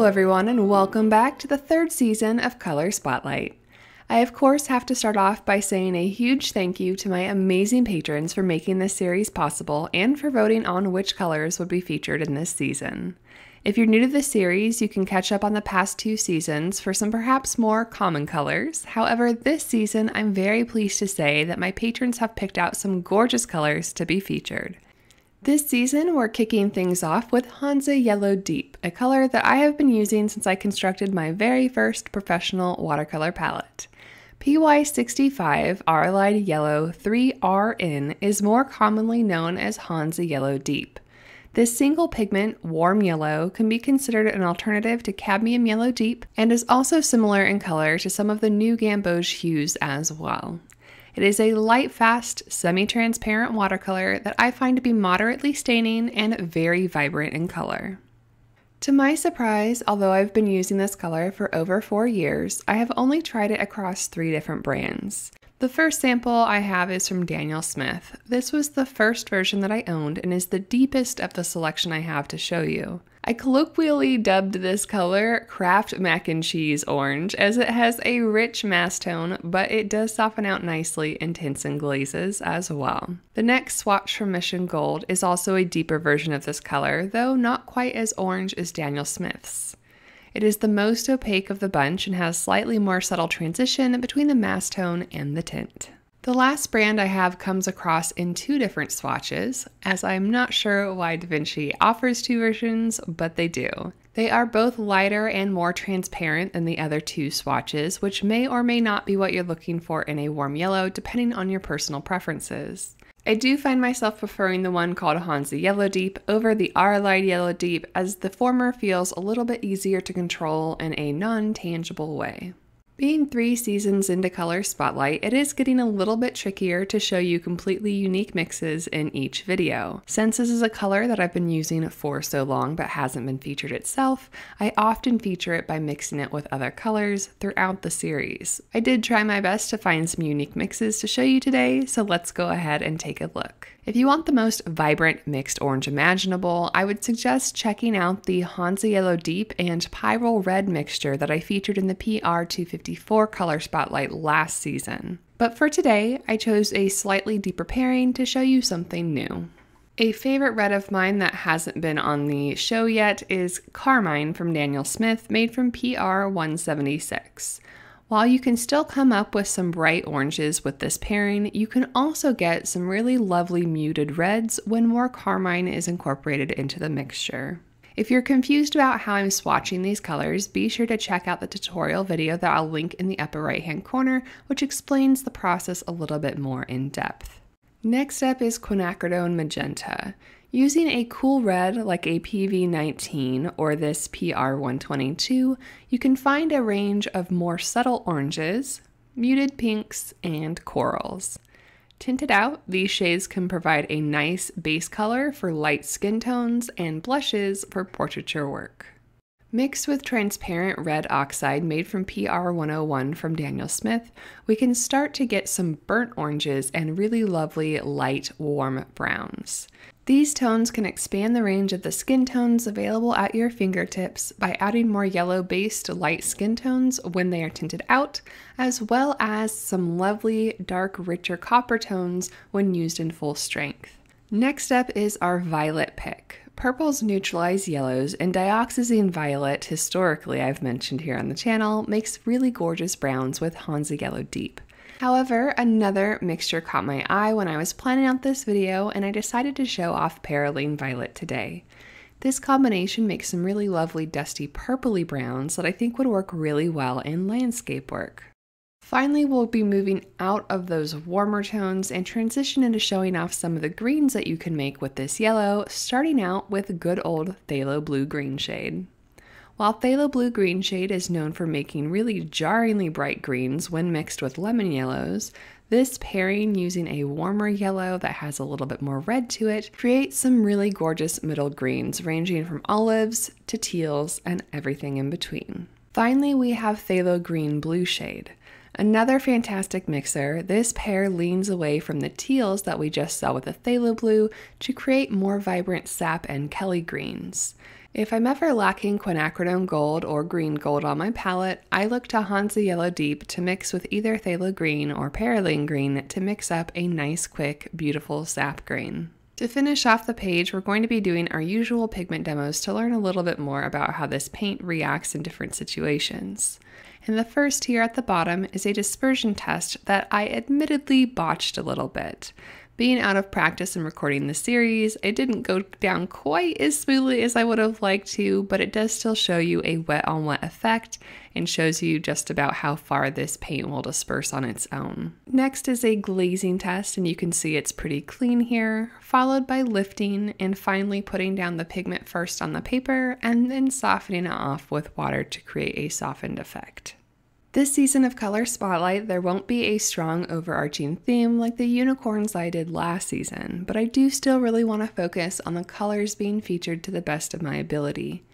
everyone, and welcome back to the third season of Color Spotlight. I of course have to start off by saying a huge thank you to my amazing patrons for making this series possible and for voting on which colors would be featured in this season. If you're new to the series, you can catch up on the past 2 seasons for some perhaps more common colors. However, this season I'm very pleased to say that my patrons have picked out some gorgeous colors to be featured. This season, we're kicking things off with Hansa Yellow Deep, a color that I have been using since I constructed my very first professional watercolor palette. PY65 R-Light Yellow 3RN is more commonly known as Hansa Yellow Deep. This single pigment, warm yellow, can be considered an alternative to cadmium yellow deep and is also similar in color to some of the new gamboge hues as well. It is a light, fast, semi-transparent watercolor that I find to be moderately staining and very vibrant in color. To my surprise, although I've been using this color for over 4 years, I have only tried it across 3 different brands. The first sample I have is from Daniel Smith. This was the first version that I owned and is the deepest of the selection I have to show you. I colloquially dubbed this color Kraft Mac and Cheese Orange as it has a rich mass tone, but it does soften out nicely in tints and glazes as well. The next swatch from Mission Gold is also a deeper version of this color, though not quite as orange as Daniel Smith's. It is the most opaque of the bunch and has slightly more subtle transition between the mass tone and the tint. The last brand I have comes across in 2 different swatches, as I'm not sure why Da Vinci offers 2 versions, but they do. They are both lighter and more transparent than the other 2 swatches, which may or may not be what you're looking for in a warm yellow, depending on your personal preferences. I do find myself preferring the one called Hansa Yellow Deep over the R-Light Yellow Deep, as the former feels a little bit easier to control in a non-tangible way. Being 3 seasons into Color Spotlight, it is getting a little bit trickier to show you completely unique mixes in each video. Since this is a color that I've been using for so long but hasn't been featured itself, I often feature it by mixing it with other colors throughout the series. I did try my best to find some unique mixes to show you today, so let's go ahead and take a look. If you want the most vibrant mixed orange imaginable, I would suggest checking out the Hansa Yellow Deep and Pyrrole Red mixture that I featured in the PR254 Color Spotlight last season. But for today, I chose a slightly deeper pairing to show you something new. A favorite red of mine that hasn't been on the show yet is Carmine from Daniel Smith, made from PR176. While you can still come up with some bright oranges with this pairing, you can also get some really lovely muted reds when more carmine is incorporated into the mixture. If you're confused about how I'm swatching these colors, be sure to check out the tutorial video that I'll link in the upper right hand corner, which explains the process a little bit more in depth. Next up is Quinacridone Magenta. Using a cool red like a PV19 or this PR122, you can find a range of more subtle oranges, muted pinks, and corals. Tinted out, these shades can provide a nice base color for light skin tones and blushes for portraiture work. Mixed with transparent red oxide made from PR101 from Daniel Smith, we can start to get some burnt oranges and really lovely light warm browns. These tones can expand the range of the skin tones available at your fingertips by adding more yellow-based light skin tones when they are tinted out, as well as some lovely dark, richer copper tones when used in full strength. Next up is our violet pick. Purples neutralize yellows, and dioxazine violet, historically I've mentioned here on the channel, makes really gorgeous browns with Hansa Yellow Deep. However, another mixture caught my eye when I was planning out this video, and I decided to show off Perylene Violet today. This combination makes some really lovely dusty purpley browns that I think would work really well in landscape work. Finally, we'll be moving out of those warmer tones and transition into showing off some of the greens that you can make with this yellow, starting out with good old Phthalo Blue Green shade. While Phthalo Blue Green shade is known for making really jarringly bright greens when mixed with lemon yellows, this pairing using a warmer yellow that has a little bit more red to it creates some really gorgeous middle greens ranging from olives to teals and everything in between. Finally, we have Phthalo Green Blue shade. Another fantastic mixer, this pair leans away from the teals that we just saw with the Phthalo Blue to create more vibrant sap and Kelly greens. If I'm ever lacking quinacridone gold or green gold on my palette, I look to Hansa Yellow Deep to mix with either phthalo green or perylene green to mix up a nice, quick, beautiful sap green. To finish off the page, we're going to be doing our usual pigment demos to learn a little bit more about how this paint reacts in different situations. And the first here at the bottom is a dispersion test that I admittedly botched a little bit. Being out of practice and recording the series, it didn't go down quite as smoothly as I would have liked to, but it does still show you a wet on wet effect and shows you just about how far this paint will disperse on its own. Next is a glazing test, and you can see it's pretty clean here, followed by lifting and finally putting down the pigment first on the paper and then softening it off with water to create a softened effect. This season of Color Spotlight, there won't be a strong overarching theme like the unicorns I did last season, but I do still really want to focus on the colors being featured to the best of my ability.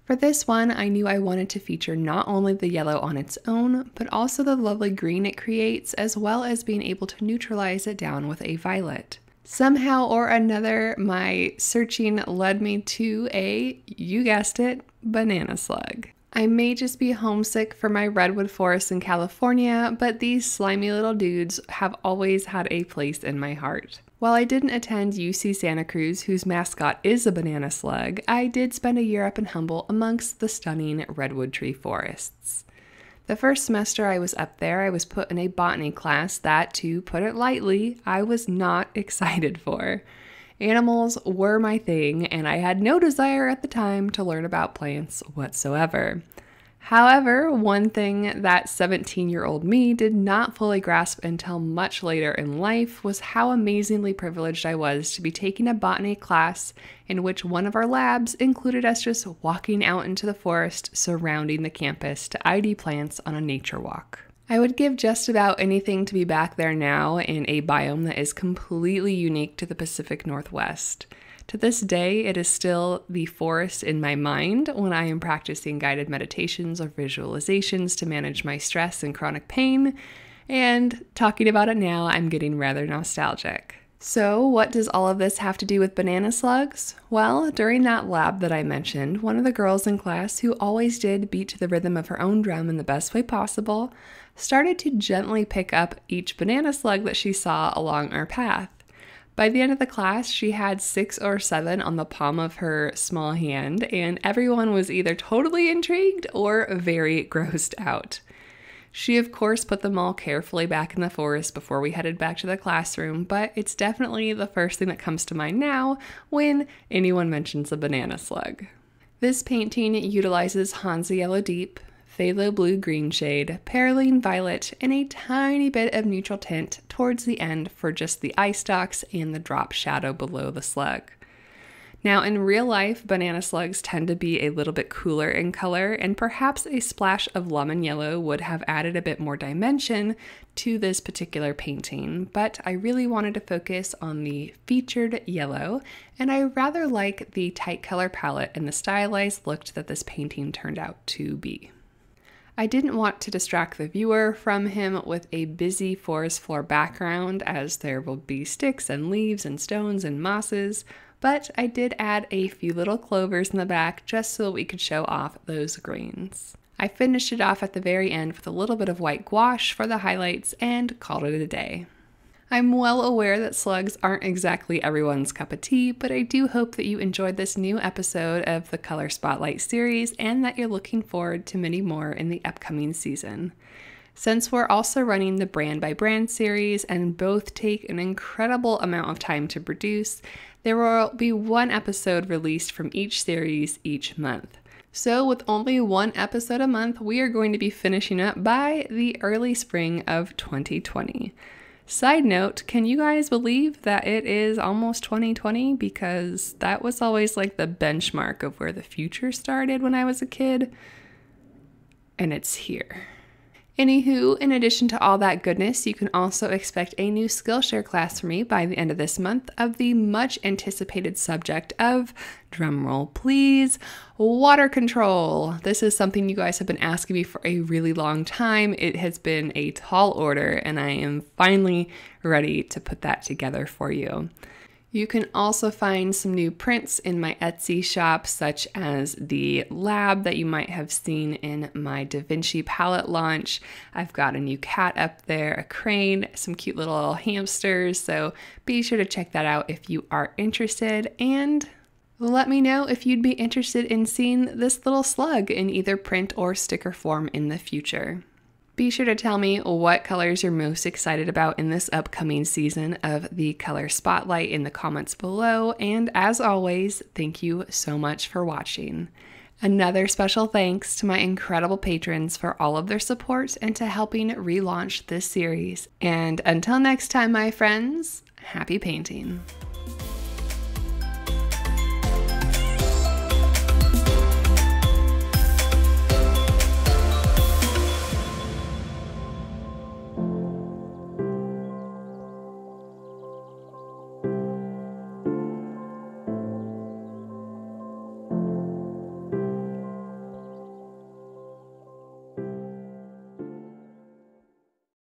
For this one, I knew I wanted to feature not only the yellow on its own, but also the lovely green it creates, as well as being able to neutralize it down with a violet. Somehow or another, my searching led me to you guessed it, banana slug. I may just be homesick for my redwood forests in California, but these slimy little dudes have always had a place in my heart. While I didn't attend UC Santa Cruz, whose mascot is a banana slug, I did spend a year up in Humboldt amongst the stunning redwood tree forests. The first semester I was up there, I was put in a botany class that, to put it lightly, I was not excited for. Animals were my thing, and I had no desire at the time to learn about plants whatsoever. However, one thing that 17-year-old me did not fully grasp until much later in life was how amazingly privileged I was to be taking a botany class in which one of our labs included us just walking out into the forest surrounding the campus to ID plants on a nature walk. I would give just about anything to be back there now in a biome that is completely unique to the Pacific Northwest. To this day, it is still the forest in my mind when I am practicing guided meditations or visualizations to manage my stress and chronic pain, and talking about it now, I'm getting rather nostalgic. So what does all of this have to do with banana slugs? Well, during that lab that I mentioned, one of the girls in class, who always did beat to the rhythm of her own drum in the best way possible, started to gently pick up each banana slug that she saw along our path. By the end of the class, she had 6 or 7 on the palm of her small hand, and everyone was either totally intrigued or very grossed out. She, of course, put them all carefully back in the forest before we headed back to the classroom, but it's definitely the first thing that comes to mind now when anyone mentions a banana slug. This painting utilizes Hansa Yellow Deep, phthalo blue green shade, perylene violet, and a tiny bit of neutral tint towards the end for just the eye stalks and the drop shadow below the slug. Now, in real life, banana slugs tend to be a little bit cooler in color, and perhaps a splash of lemon yellow would have added a bit more dimension to this particular painting, but I really wanted to focus on the featured yellow, and I rather like the tight color palette and the stylized look that this painting turned out to be. I didn't want to distract the viewer from him with a busy forest floor background, as there will be sticks and leaves and stones and mosses, but I did add a few little clovers in the back just so we could show off those greens. I finished it off at the very end with a little bit of white gouache for the highlights and called it a day. I'm well aware that slugs aren't exactly everyone's cup of tea, but I do hope that you enjoyed this new episode of the Color Spotlight series and that you're looking forward to many more in the upcoming season. Since we're also running the brand by brand series and both take an incredible amount of time to produce, there will be one episode released from each series each month. So with only one episode a month, we are going to be finishing up by the early spring of 2020. Side note, can you guys believe that it is almost 2020? Because that was always like the benchmark of where the future started when I was a kid. And it's here. Anywho, in addition to all that goodness, you can also expect a new Skillshare class from me by the end of this month of the much anticipated subject of, drumroll please, water control. This is something you guys have been asking me for a really long time. It has been a tall order and I am finally ready to put that together for you. You can also find some new prints in my Etsy shop, such as the lab that you might have seen in my Da Vinci palette launch. I've got a new cat up there, a crane, some cute little hamsters, so be sure to check that out if you are interested, and let me know if you'd be interested in seeing this little slug in either print or sticker form in the future. Be sure to tell me what colors you're most excited about in this upcoming season of the Color Spotlight in the comments below, and as always, thank you so much for watching. Another special thanks to my incredible patrons for all of their support and to helping relaunch this series. And until next time, my friends, happy painting.